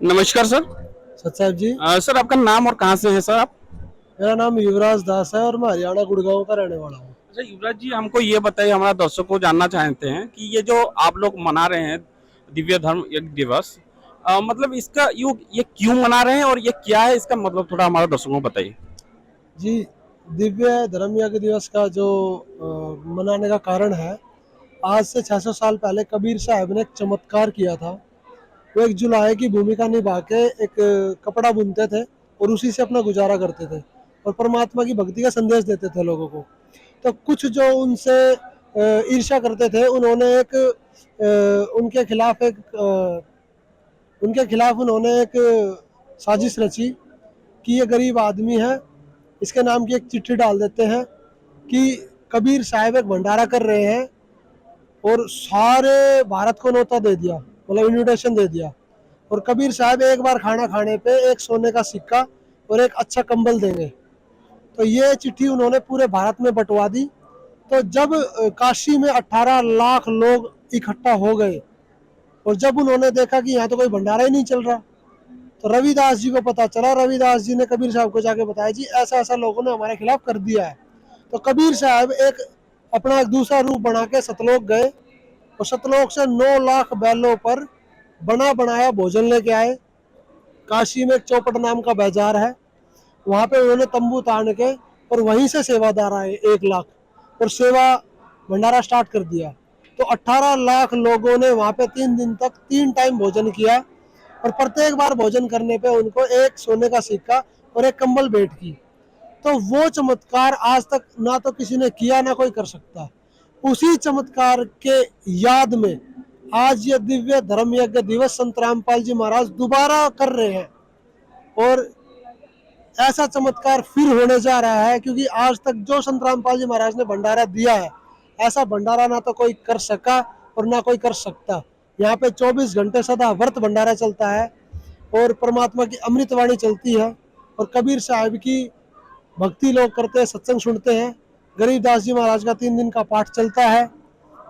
नमस्कार सर। सच साहब जी। सर आपका नाम और कहाँ से है सर आप? मेरा नाम युवराज दास है और मैं हरियाणा गुड़गांव का रहने वाला हूँ। अच्छा युवराज जी, हमको ये बताइए, हमारा दर्शकों को जानना चाहते हैं कि ये जो आप लोग मना रहे हैं दिव्य धर्म यज्ञ दिवस, मतलब इसका ये क्यों मना रहे हैं और ये क्या है, इसका मतलब थोड़ा हमारा दर्शकों को बताइए। जी, दिव्य धर्म यज्ञ दिवस का जो मनाने का कारण है, आज से 600 साल पहले कबीर साहब ने एक चमत्कार किया था। वो एक जुलाहे की भूमिका निभा के एक कपड़ा बुनते थे और उसी से अपना गुजारा करते थे और परमात्मा की भक्ति का संदेश देते थे लोगों को। तो कुछ जो उनसे ईर्ष्या करते थे, उन्होंने एक उनके खिलाफ उन्होंने एक साजिश रची कि ये गरीब आदमी है, इसके नाम की एक चिट्ठी डाल देते हैं कि कबीर साहब एक भंडारा कर रहे हैं, और सारे भारत को न्योता दे दिया, मतलब इनविटेशन दे दिया। और कबीर साहब एक बार खाना खाने पे एक सोने का सिक्का और एक अच्छा कंबल देंगे। तो ये चिट्ठी उन्होंने पूरे भारत में बंटवा दी। तो जब काशी में 18 लाख लोग इकट्ठा हो गए और जब उन्होंने देखा कि यहाँ तो कोई भंडारा ही नहीं चल रहा, तो रविदास जी को पता चला। रविदास जी ने कबीर साहब को जाके बताया, जी ऐसा ऐसा लोगों ने हमारे खिलाफ कर दिया है। तो कबीर साहब एक अपना एक दूसरा रूप बना के सतलोक गए और सतलोक से 9 लाख बैलों पर बना बनाया भोजन लेके आए। काशी में एक चौपट नाम का बाजार है, वहाँ पे उन्होंने तंबू तान के और वहीं से सेवादार आए 1 लाख और सेवा भंडारा स्टार्ट कर दिया। तो 18 लाख लोगों ने वहाँ पे 3 दिन तक 3 टाइम भोजन किया और प्रत्येक बार भोजन करने पे उनको एक सोने का सिक्का और एक कंबल भेंट की। तो वो चमत्कार आज तक ना तो किसी ने किया ना कोई कर सकता। उसी चमत्कार के याद में आज ये दिव्य धर्म यज्ञ दिवस संत रामपाल जी महाराज दोबारा कर रहे हैं। और ऐसा चमत्कार फिर होने जा रहा है, क्योंकि आज तक जो संत रामपाल जी महाराज ने भंडारा दिया है, ऐसा भंडारा ना तो कोई कर सका और ना कोई कर सकता। यहाँ पे 24 घंटे सदा व्रत भंडारा चलता है और परमात्मा की अमृतवाणी चलती है और कबीर साहब की भक्ति लोग करते हैं, सत्संग सुनते हैं। गरीबदास जी महाराज का 3 दिन का पाठ चलता है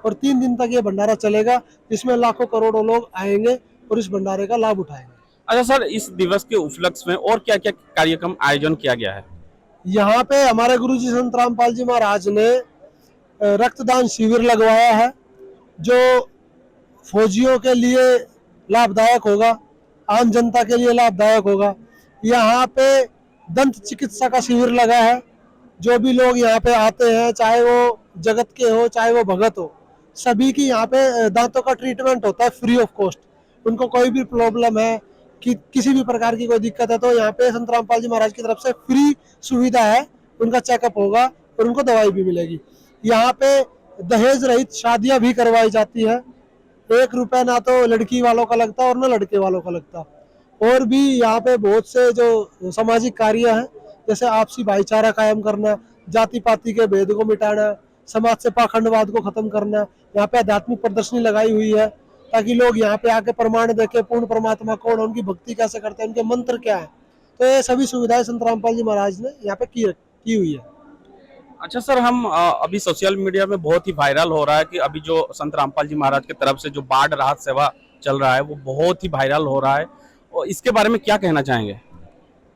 और 3 दिन तक ये भंडारा चलेगा, जिसमें लाखों करोड़ों लोग आएंगे और इस भंडारे का लाभ उठाएंगे। अच्छा सर, इस दिवस के उपलक्ष्य में और क्या क्या कार्यक्रम आयोजन किया गया है? यहाँ पे हमारे गुरु जी संत रामपाल जी महाराज ने रक्तदान शिविर लगवाया है, जो फौजियों के लिए लाभदायक होगा, आम जनता के लिए लाभदायक होगा। यहाँ पे दंत चिकित्सा का शिविर लगा है। जो भी लोग यहाँ पे आते हैं, चाहे वो जगत के हो चाहे वो भगत हो, सभी की यहाँ पे दांतों का ट्रीटमेंट होता है फ्री ऑफ कॉस्ट। उनको कोई भी प्रॉब्लम है कि किसी भी प्रकार की कोई दिक्कत है, तो यहाँ पे संत रामपाल जी महाराज की तरफ से फ्री सुविधा है, उनका चेकअप होगा और उनको दवाई भी मिलेगी। यहाँ पे दहेज रहित शादियाँ भी करवाई जाती है। 1 रुपया ना तो लड़की वालों का लगता और ना लड़के वालों का लगता। और भी यहाँ पे बहुत से जो सामाजिक कार्य हैं, जैसे आपसी भाईचारा कायम करना, जाति पाति के भेद को मिटाना, समाज से पाखंडवाद को खत्म करना। यहाँ पे आध्यात्मिक प्रदर्शनी लगाई हुई है ताकि लोग यहाँ पे आके प्रमाण देखे पूर्ण परमात्मा कौन, उनकी भक्ति कैसे करते हैं, उनके मंत्र क्या है। तो ये सभी सुविधाएं संत रामपाल जी महाराज ने यहाँ पे की हुई है। अच्छा सर, हम अभी सोशल मीडिया में बहुत ही वायरल हो रहा है कि अभी जो संत रामपाल जी महाराज की तरफ से जो बाढ़ राहत सेवा चल रहा है वो बहुत ही वायरल हो रहा है, और इसके बारे में क्या कहना चाहेंगे?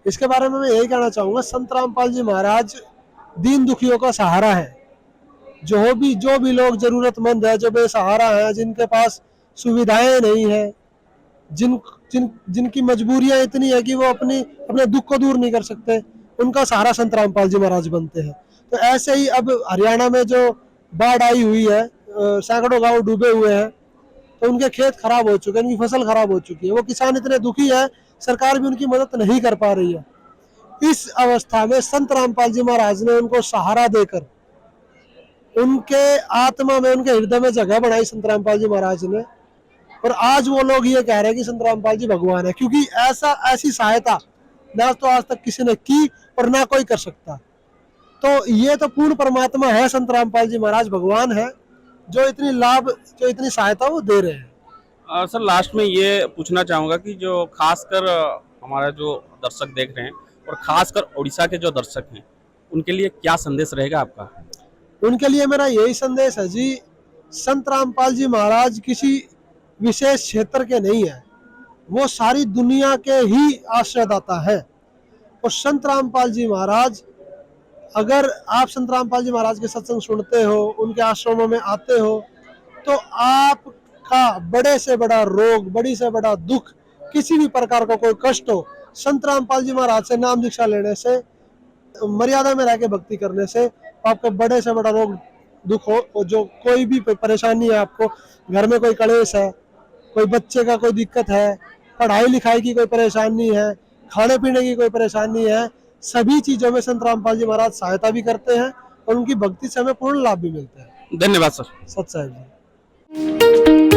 इसके बारे में मैं यही कहना चाहूँगा, संत रामपाल जी महाराज दीन दुखियों का सहारा है। जो भी लोग जरूरतमंद है, जो बेसहारा है, जिनके पास सुविधाएं नहीं है, जिनकी मजबूरियां इतनी है कि वो अपने दुख को दूर नहीं कर सकते, उनका सहारा संत रामपाल जी महाराज बनते हैं। तो ऐसे ही अब हरियाणा में जो बाढ़ आई हुई है, सैकड़ों गांव डूबे हुए हैं, तो उनके खेत खराब हो चुके हैं, उनकी फसल खराब हो चुकी है, वो किसान इतने दुखी है, सरकार भी उनकी मदद नहीं कर पा रही है। इस अवस्था में संत रामपाल जी महाराज ने उनको सहारा देकर उनके आत्मा में, उनके हृदय में जगह बनाई संत रामपाल जी महाराज ने। और आज वो लोग ये कह रहे हैं कि संत रामपाल जी भगवान है, क्योंकि ऐसी सहायता ना तो आज तक किसी ने की और ना कोई कर सकता। तो ये तो पूर्ण परमात्मा है, संत रामपाल जी महाराज भगवान है, जो इतनी सहायता वो दे रहे हैं। सर लास्ट में ये पूछना चाहूँगा कि जो खासकर हमारा जो दर्शक देख रहे हैं और खासकर उड़ीसा के जो दर्शक हैं, उनके लिए क्या संदेश रहेगा आपका? उनके लिए मेरा यही संदेश है जी, संत रामपाल जी महाराज किसी विशेष क्षेत्र के नहीं है। वो सारी दुनिया के ही आश्रयदाता है। और संत रामपाल जी महाराज, अगर आप संत रामपाल जी महाराज के सत्संग सुनते हो, उनके आश्रमों में आते हो, तो आपका बड़े से बड़ा रोग, बड़ी से बड़ा दुख, किसी भी प्रकार का कोई कष्ट हो, संत रामपाल जी महाराज से नाम दीक्षा लेने से, मर्यादा में रह के भक्ति करने से आपका बड़े से बड़ा रोग दुख हो, जो कोई भी परेशानी है, आपको घर में कोई कलेश है, कोई बच्चे का कोई दिक्कत है, पढ़ाई लिखाई की कोई परेशानी है, खाने पीने की कोई परेशानी है, सभी चीजों में संत रामपाल जी महाराज सहायता भी करते हैं और उनकी भक्ति से हमें पूर्ण लाभ भी मिलता है। धन्यवाद सर। सत साहिब जी।